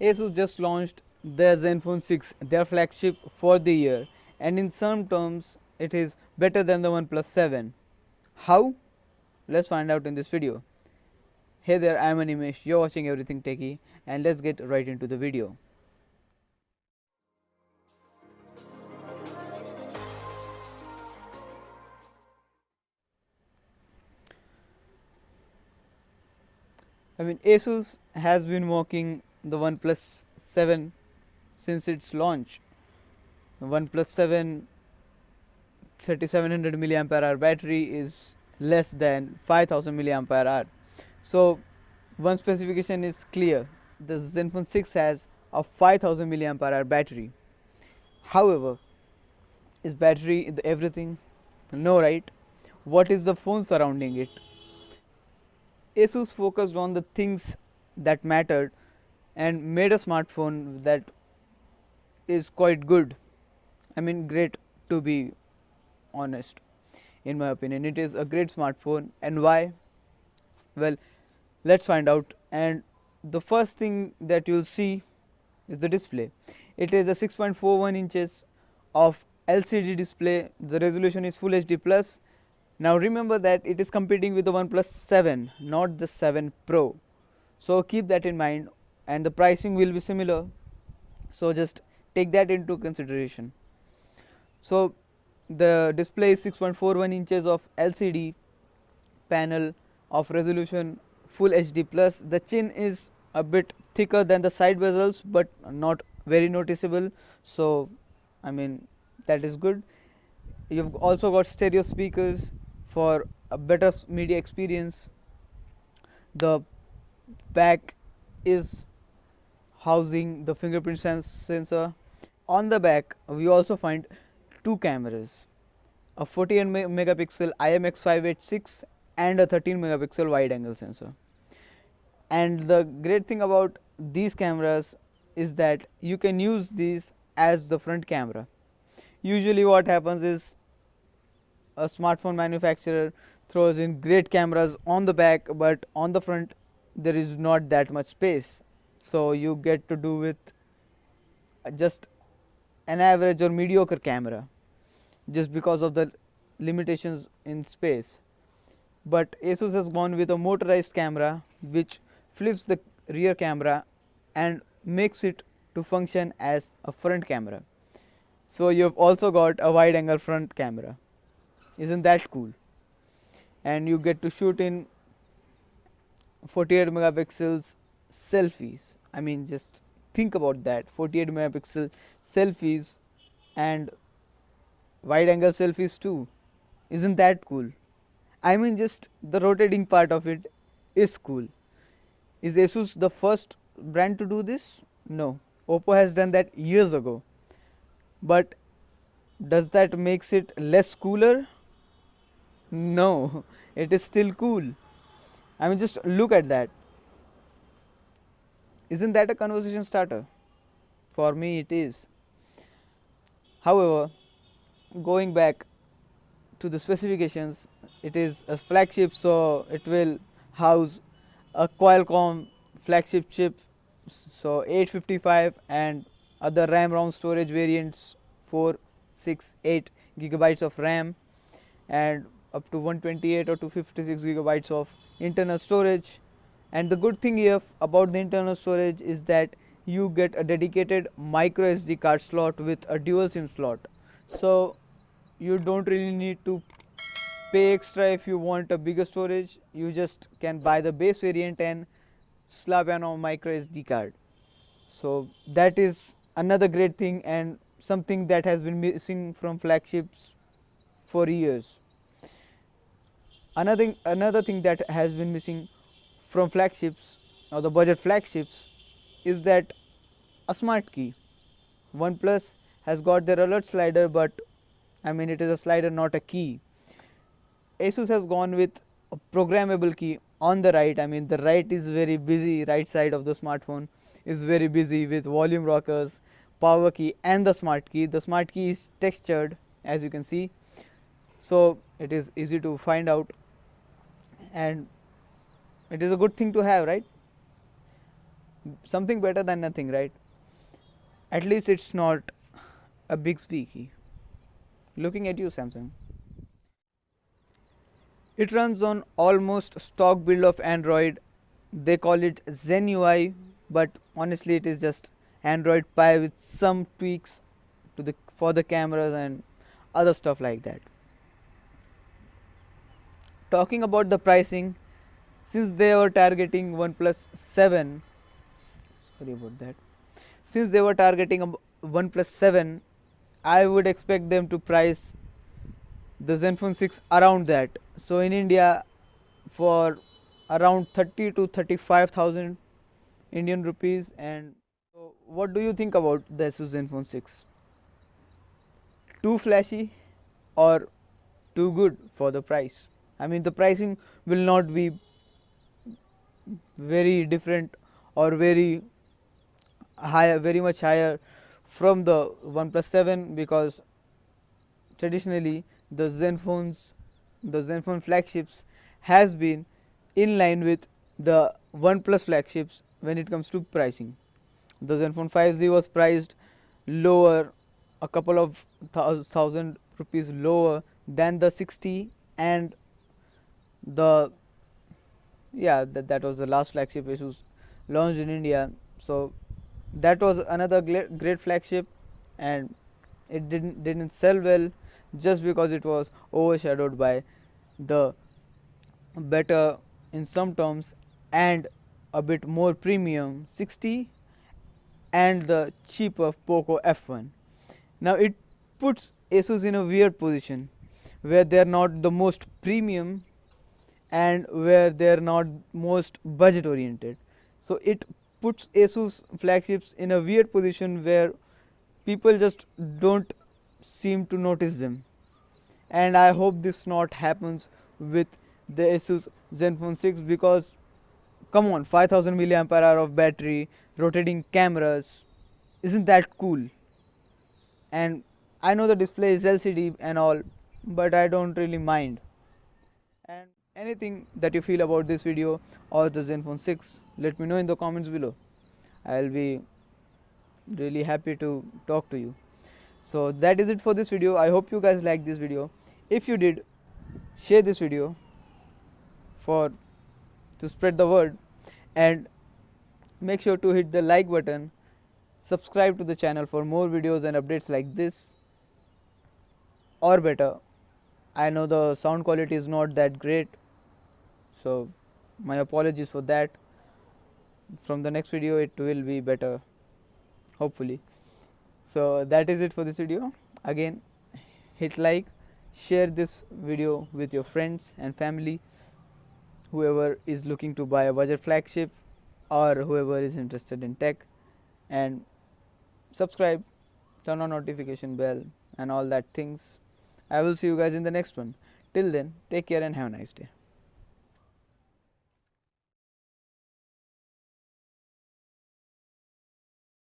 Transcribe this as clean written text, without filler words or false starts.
Asus just launched their Zenfone 6, their flagship for the year, and in some terms it is better than the OnePlus 7. How? Let's find out in this video. Hey there, I'm Animesh, you're watching Everything Techie, and let's get right into the video. Asus has been working the OnePlus 7 since its launch. The OnePlus 7 3700 mAh battery is less than 5000 mAh. So one specification is clear. The Zenfone 6 has a 5000 mAh battery. However, is battery everything? No, right? What is the phone surrounding it? Asus focused on the things that mattered and made a smartphone that is quite good. Great, to be honest. In my opinion, it is a great smartphone. And why? Well, let's find out. And the first thing that you'll see is the display. It is a 6.41 inches of LCD display. The resolution is Full HD plus. Now remember that it is competing with the OnePlus 7, not the 7 Pro. So keep that in mind, and the pricing will be similar. So just take that into consideration. So the display is 6.41 inches of LCD panel of resolution Full HD plus. The chin is a bit thicker than the side bezels, but not very noticeable. So that is good. You've also got stereo speakers for a better media experience. The back is housing the fingerprint sensor. On the back we also find two cameras, a 48 megapixel IMX586 and a 13 megapixel wide angle sensor. And the great thing about these cameras is that you can use these as the front camera. Usually what happens is a smartphone manufacturer throws in great cameras on the back, but on the front there is not that much space, so you get to do with just an average or mediocre camera just because of the limitations in space. But Asus has gone with a motorized camera which flips the rear camera and makes it to function as a front camera. So you've also got a wide angle front camera. Isn't that cool? And you get to shoot in 48 megapixels selfies. Just think about that, 48 megapixel selfies and wide angle selfies too. Isn't that cool? Just the rotating part of it is cool. Is Asus the first brand to do this? No, Oppo has done that years ago. But does that makes it less cooler? No, it is still cool. Just look at that. Isn't that a conversation starter? For me it is. However, going back to the specifications, it is a flagship, so it will house a Qualcomm flagship chip, so 855, and other RAM storage variants, 4, 6, 8 gigabytes of RAM and up to 128 or 256 gigabytes of internal storage. And the good thing here about the internal storage is that you get a dedicated micro SD card slot with a dual SIM slot, so you don't really need to pay extra if you want a bigger storage. You just can buy the base variant and slap on a micro SD card. So that is another great thing and something that has been missing from flagships for years. Another thing that has been missing from flagships or the budget flagships is that a smart key. OnePlus has got their alert slider, but it is a slider, not a key. Asus has gone with a programmable key on the right. The right is very busy, right side of the smartphone is very busy with volume rockers, power key and the smart key. The smart key is textured, as you can see, so it is easy to find out and it is a good thing to have, right? something better than nothing, right? At least it's not a big speaky. Looking at you, Samsung. It runs on almost stock build of Android. They call it Zen UI, but honestly it is just Android Pie with some tweaks to the for the cameras and other stuff like that. Talking about the pricing, since they were targeting OnePlus 7, sorry about that. Since they were targeting OnePlus 7, I would expect them to price the Zenfone 6 around that. So in India, for around 30 to 35,000 Indian rupees. And so what do you think about the Asus Zenfone 6? Too flashy or too good for the price? I mean, the pricing will not be very different or very higher, very much higher from the OnePlus 7, because traditionally the Zenfone flagships has been in line with the OnePlus flagships when it comes to pricing. The Zenfone 5G was priced lower, a couple of thousand rupees lower than the 60, and the that was the last flagship Asus launched in India. So that was another great flagship, and it didn't sell well just because it was overshadowed by the better, in some terms, and a bit more premium 60 and the cheaper Poco F1. Now it puts Asus in a weird position where they are not the most premium and where they are not most budget oriented. So it puts Asus flagships in a weird position where people just don't seem to notice them. And I hope this not happens with the Asus Zenfone 6, because come on, 5000 milliampere hour of battery, rotating cameras, isn't that cool? And I know the display is LCD and all, but I don't really mind. And anything that you feel about this video or the Zenfone 6, let me know in the comments below. I'll be really happy to talk to you. So that is it for this video. I hope you guys liked this video. If you did, share this video for to spread the word, and make sure to hit the like button, subscribe to the channel for more videos and updates like this, or better. I know the sound quality is not that great, so my apologies for that. From the next video it will be better, hopefully. So that is it for this video. Again, hit like, share this video with your friends and family, whoever is looking to buy a budget flagship or whoever is interested in tech, and subscribe, turn on notification bell and all that things. I will see you guys in the next one. Till then, take care and have a nice day.